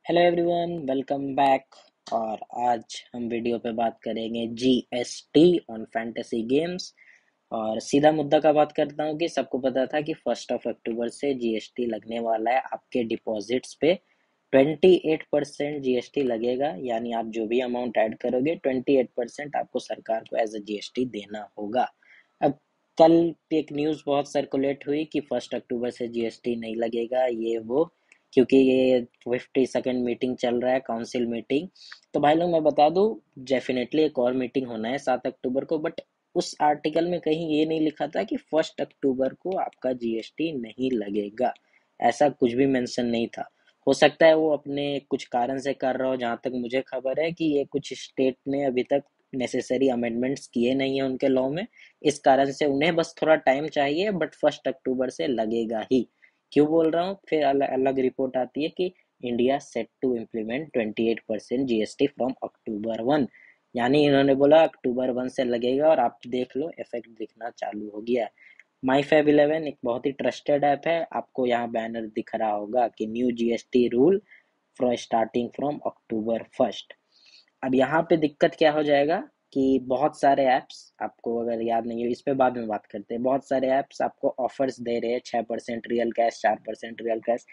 Hello everyone, welcome back. और आज हम वीडियो पे बात करेंगे जीएसटी ऑन फैंटेसी गेम्स। और सीधा मुद्दा का बात करता हूँ कि सबको पता था कि 1 अक्टूबर से जीएसटी लगने वाला है। आपके डिपॉजिट्स पे 28% जीएसटी लगेगा, यानी आप जो भी अमाउंट ऐड करोगे 28% आपको सरकार को एज अ जीएसटी देना होगा। अब कल एक न्यूज़ बहुत सर्कुलेट हुई कि 1 अक्टूबर से जीएसटी नहीं लगेगा, ये वो, क्योंकि ये 52nd मीटिंग चल रहा है, काउंसिल मीटिंग। तो भाई लोग मैं बता दूं, डेफिनेटली एक और मीटिंग होना है 7 अक्टूबर को, बट उस आर्टिकल में कहीं ये नहीं लिखा था कि 1 अक्टूबर को आपका जीएसटी नहीं लगेगा। ऐसा कुछ भी मेंशन नहीं था। हो सकता है वो अपने कुछ कारण से कर रहा हो। जहां तक मुझे खबर है कि ये कुछ स्टेट ने अभी तक नेसेसरी अमेंडमेंट्स किए नहीं है उनके लॉ में, इस कारण से उन्हें बस थोड़ा टाइम चाहिए, बट 1 अक्टूबर से लगेगा ही। क्यों बोल रहा हूँ, फिर अलग अलग रिपोर्ट आती है कि India set to implement 28% GST from October 1। यानी इन्होंने बोला अक्टूबर 1 से लगेगा, और आप देख लो इफेक्ट दिखना चालू हो गया है। माई फैब 11 एक बहुत ही ट्रस्टेड ऐप है। आपको यहाँ बैनर दिख रहा होगा कि new GST rule from starting from October 1। अब यहाँ पे दिक्कत क्या हो जाएगा कि बहुत सारे ऐप्स, आपको अगर याद नहीं हो, इस पे बाद में बात करते हैं, बहुत सारे ऐप्स आपको ऑफर्स दे रहे हैं 6% रियल कैश, 4% रियल कैश।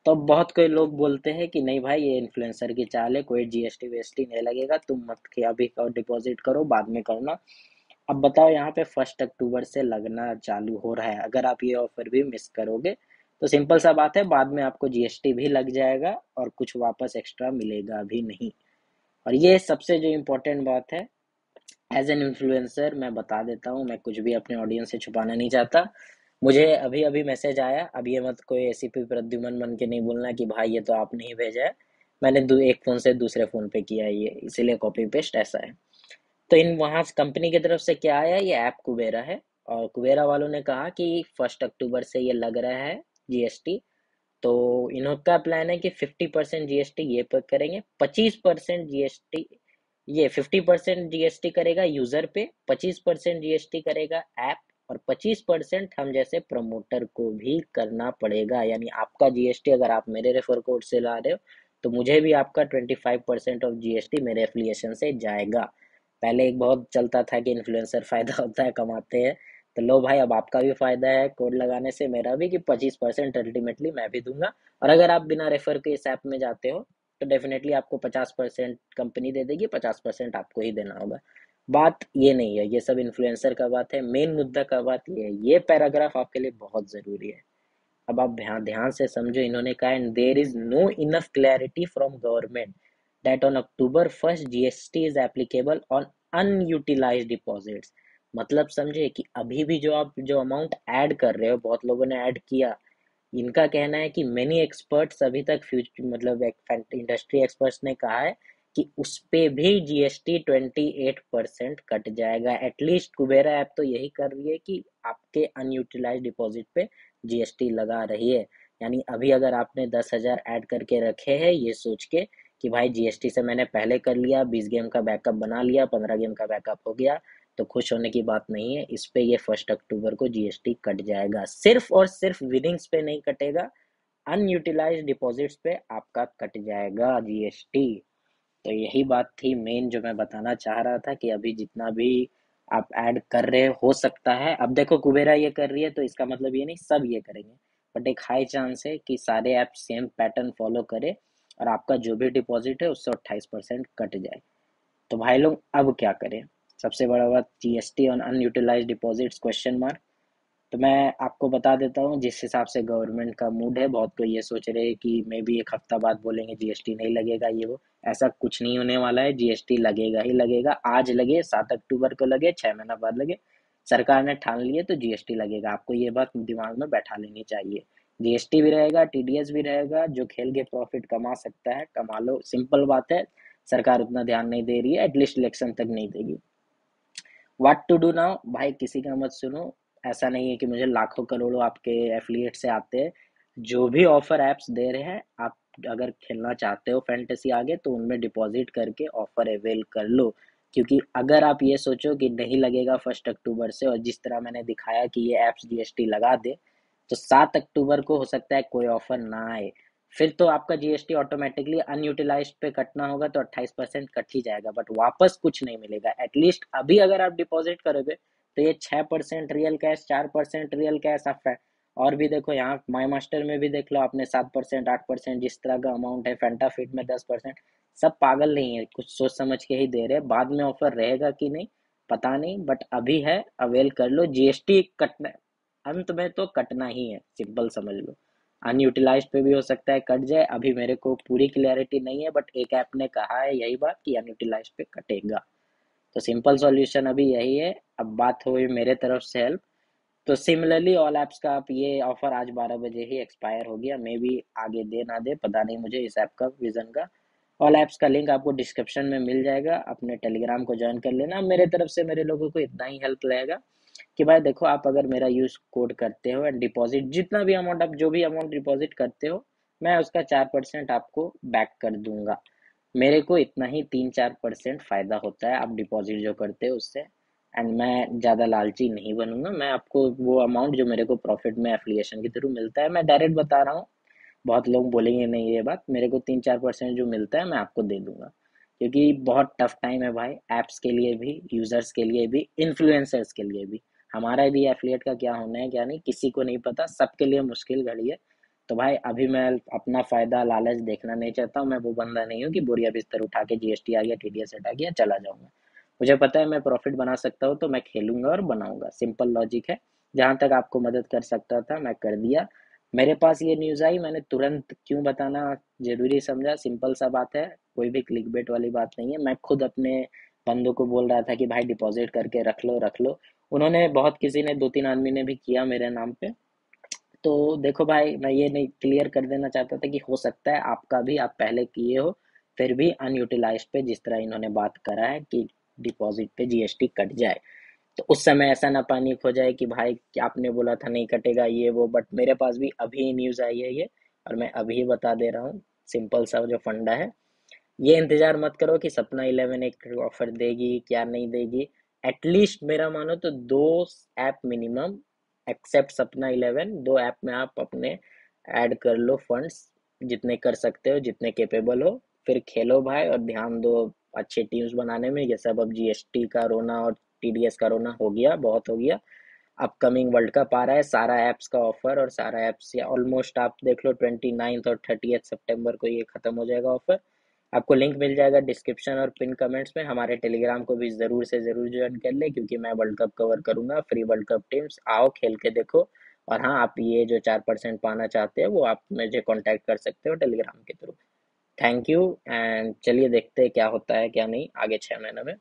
तो बहुत कोई लोग बोलते हैं कि नहीं भाई, ये इन्फ्लुएंसर की चाल है, कोई जीएसटी वेएसटी नहीं लगेगा, तुम मत के अभी डिपॉजिट करो, बाद में करना। अब बताओ, यहाँ पे 1 अक्टूबर से लगना चालू हो रहा है। अगर आप ये ऑफर भी मिस करोगे तो सिंपल सा बात है, बाद में आपको जीएसटी भी लग जाएगा और कुछ वापस एक्स्ट्रा मिलेगा भी नहीं। और ये सबसे जो इम्पोर्टेंट बात है, एज एन इन्फ्लुएंसर मैं बता देता हूँ, मैं कुछ भी अपने ऑडियंस से छुपाना नहीं चाहता। मुझे अभी अभी मैसेज आया, अब ये मत कोई एसीपी प्रद्युमन बन के नहीं बोलना कि भाई ये तो आपने ही भेजा है। मैंने एक फ़ोन से दूसरे फ़ोन पे किया है, ये इसीलिए कॉपी पेस्ट ऐसा है। तो इन वहाँ कंपनी की तरफ से क्या आया, ये ऐप कुबेरा है। और कुबेरा वालों ने कहा कि 1 अक्टूबर से ये लग रहा है जीएसटी। तो इनका प्लान है कि 50% जीएसटी ये पर करेंगे, 25% जीएसटी, ये 50% जीएसटी करेगा यूजर पे, 25% जीएसटी करेगा ऐप, और 25% हम जैसे प्रमोटर को भी करना पड़ेगा। यानी आपका जीएसटी अगर आप मेरे रेफर कोड से ला रहे हो, तो मुझे भी आपका 25% ऑफ जीएसटी मेरे एफिलिएशन से जाएगा। पहले एक बहुत चलता था कि इन्फ्लुएंसर फायदा होता है, कमाते हैं। तो लो भाई, अब आपका भी फायदा है कोड लगाने से, मेरा भी, कि 25% अल्टीमेटली मैं भी दूंगा। और अगर आप बिना रेफर के इस ऐप में जाते हो, तो डेफिनेटली आपको 50% कंपनी दे देगी, 50% आपको ही देना होगा। बात ये नहीं है, ये सब इन्फ्लुएंसर का बात है। मेन मुद्दा का बात ये है, ये पैराग्राफ आपके लिए बहुत जरूरी है। अब आप ध्यान ध्यान से समझो, इन्होंने कहा है there is no enough clarity from government that on October 1 GST is applicable on unutilised deposits. मतलब समझे कि अभी भी जो आप जो अमाउंट ऐड कर रहे हो, बहुत लोगों ने ऐड किया, इनका कहना है कि मेनी एक्सपर्ट्स अभी तक फ्यूचर, मतलब इंडस्ट्री एक्सपर्ट्स ने कहा है कि उस पे भी जीएसटी 28% कट जाएगा। एटलीस्ट कुबेरा ऐप तो यही कर रही है कि आपके अनयूटिलाइज डिपॉजिट पे जीएसटी लगा रही है। यानी अभी अगर आपने 10,000 ऐड करके रखे हैं ये सोच के कि भाई जीएसटी से मैंने पहले कर लिया, 20 गेम का बैकअप बना लिया, 15 गेम का बैकअप हो गया, तो खुश होने की बात नहीं है। इस पे ये 1 अक्टूबर को जीएसटी कट जाएगा। सिर्फ और सिर्फ विनिंग्स पे नहीं कटेगा, अनयूटिलाइज्ड डिपॉजिट्स पे आपका कट जाएगा जीएसटी। तो यही बात थी मेन जो मैं बताना चाह रहा था, कि अभी जितना भी आप ऐड कर रहे हो सकता है, अब देखो कुबेरा ये कर रही है तो इसका मतलब ये नहीं सब ये करेंगे, बट एक हाई चांस है कि सारे ऐप सेम पैटर्न फॉलो करे और आपका जो भी डिपॉजिट है उससे 28% कट जाए। तो भाई लोग अब क्या करें? सबसे बड़ा बात, GST on unutilised deposits question mark. तो मैं आपको बता देता हूँ जिस हिसाब से गवर्नमेंट का मूड है, बहुत कोई ये सोच रहे हैं कि मे बी एक हफ्ता बाद बोलेंगे जीएसटी नहीं लगेगा, ये वो। ऐसा कुछ नहीं होने वाला है, जीएसटी लगेगा ही लगेगा। आज लगे, 7 अक्टूबर को लगे, 6 महीना बाद लगे, सरकार ने ठान लिए तो जीएसटी लगेगा। आपको ये बात दिमाग में बैठा लेनी चाहिए। जीएसटी भी रहेगा, टीडीएस भी रहेगा। जो खेल के प्रॉफिट कमा सकता है कमा लो, सिंपल बात है। सरकार उतना ध्यान नहीं दे रही है, एटलीस्ट इलेक्शन तक नहीं देगी। व्हाट टू डू नाउ, भाई किसी का मत सुनो। ऐसा नहीं है कि मुझे लाखों करोड़ों आपके एफिलिएट से आते हैं। जो भी ऑफर एप्स दे रहे हैं, आप अगर खेलना चाहते हो फैंटेसी आगे, तो उनमें डिपॉजिट करके ऑफर अवेल कर लो। क्योंकि अगर आप ये सोचो कि नहीं लगेगा 1 अक्टूबर से, और जिस तरह मैंने दिखाया कि ये एप्स जीएसटी लगा दे, तो 7 अक्टूबर को हो सकता है कोई ऑफर ना आए। फिर तो आपका जीएसटी ऑटोमेटिकली अनयूटिलाइज्ड पे कटना होगा, तो 28% कट ही जाएगा, बट वापस कुछ नहीं मिलेगा। एटलीस्ट अभी अगर आप डिपॉजिट करोगे तो ये 6% रियल कैश, 4% रियल कैश आप और भी देखो, यहाँ माई मास्टर में भी देख लो आपने, 7%, 8%, जिस तरह का अमाउंट है, फेंटाफिट में 10%। सब पागल नहीं है, कुछ सोच समझ के ही दे रहे हैं। बाद में ऑफर रहेगा कि नहीं पता नहीं, बट अभी है, अवेल कर लो। जीएसटी कटना, अंत में तो कटना ही है, सिंपल समझ लो। अनयूटिलाइज्ड पे भी हो सकता है कट जाए, अभी मेरे को पूरी क्लियरिटी नहीं है, बट एक ऐप ने कहा है यही बात कि अनयूटिलाइज्ड पे कटेगा। तो सिंपल सॉल्यूशन अभी यही है। अब बात हुई मेरे तरफ से हेल्प, तो सिमिलरली ऑल ऐप्स का आप, ये ऑफर आज 12 बजे ही एक्सपायर हो गया, मे बी आगे दे ना दे पता नहीं मुझे इस ऐप का, विजन का। ऑल ऐप्स का लिंक आपको डिस्क्रिप्शन में मिल जाएगा, अपने टेलीग्राम को ज्वाइन कर लेना। मेरे तरफ से मेरे लोगों को इतना ही हेल्प रहेगा कि भाई देखो, आप अगर मेरा यूज कोड करते हो एंड डिपॉजिट, जितना भी अमाउंट आप, जो भी अमाउंट डिपॉजिट करते हो, मैं उसका 4% आपको बैक कर दूंगा। मेरे को इतना ही 3-4% फायदा होता है आप डिपॉजिट जो करते हो उससे। एंड मैं ज़्यादा लालची नहीं बनूंगा, मैं आपको वो अमाउंट जो मेरे को प्रॉफिट में एफिलिएशन के थ्रू मिलता है, मैं डायरेक्ट बता रहा हूँ। बहुत लोग बोलेंगे नहीं ये बात, मेरे को 3-4% जो मिलता है मैं आपको दे दूंगा, क्योंकि बहुत टफ टाइम है भाई, एप्स के लिए भी, यूजर्स के लिए भी, इन्फ्लुएंसर्स के लिए भी। हमारा भी एफिलिएट का क्या होना है क्या नहीं किसी को नहीं पता, सबके लिए मुश्किल घड़ी है। तो भाई अभी मैं अपना फायदा लालच देखना नहीं चाहता हूँ, मैं वो बंदा नहीं हूँ कि बोरिया बिस्तर उठा के जीएसटी आ गया, टीडीएस हटा गया, चला जाऊंगा। मुझे पता है मैं प्रॉफिट बना सकता हूँ, तो मैं खेलूंगा और बनाऊंगा, सिंपल लॉजिक है। जहां तक आपको मदद कर सकता था मैं कर दिया। मेरे पास ये न्यूज़ आई, मैंने तुरंत क्यों बताना जरूरी समझा, सिंपल सा बात है, कोई भी क्लिक बेट वाली बात नहीं है। मैं खुद अपने बंदों को बोल रहा था कि भाई डिपॉजिट करके रख लो रख लो। उन्होंने बहुत, किसी ने 2-3 आदमी ने भी किया मेरे नाम पे। तो देखो भाई, मैं ये नहीं क्लियर कर देना चाहता था कि हो सकता है आपका भी, आप पहले किए हो फिर भी अनयूटिलाइज्ड पे, जिस तरह इन्होंने बात करा है कि डिपॉजिट पे जीएसटी कट जाए, तो उस समय ऐसा ना पैनिक हो जाए कि भाई क्या आपने बोला था नहीं कटेगा ये वो। बट मेरे पास भी अभी न्यूज़ आई है ये, और मैं अभी बता दे रहा हूँ। सिंपल सा जो फंडा है, ये इंतजार मत करो कि सपना 11 एक ऑफर देगी क्या नहीं देगी। एटलीस्ट मेरा मानो तो 2 ऐप मिनिमम, एक्सेप्ट सपना 11, 2 ऐप में आप अपने ऐड कर लो फंड्स, जितने कर सकते हो, जितने केपेबल हो। फिर खेलो भाई और ध्यान दो अच्छे टीम्स बनाने में। ये सब अब जीएसटी का रोना और टीडीएस का रोना हो गया, बहुत हो गया। अपकमिंग वर्ल्ड कप आ रहा है, सारा ऐप्स का ऑफर और सारा ऐप्स या ऑलमोस्ट आप देख लो 29 और 30 सितंबर को ये खत्म हो जाएगा ऑफर। आपको लिंक मिल जाएगा डिस्क्रिप्शन और पिन कमेंट्स में। हमारे टेलीग्राम को भी ज़रूर से ज़रूर ज्वाइन कर ले, क्योंकि मैं वर्ल्ड कप कवर करूंगा, फ्री वर्ल्ड कप टीम्स, आओ खेल के देखो। और हाँ, आप ये जो 4% पाना चाहते हो वो आप मुझे कांटेक्ट कर सकते हो टेलीग्राम के थ्रू। थैंक यू, एंड चलिए देखते हैं क्या होता है क्या नहीं आगे 6 महीने में।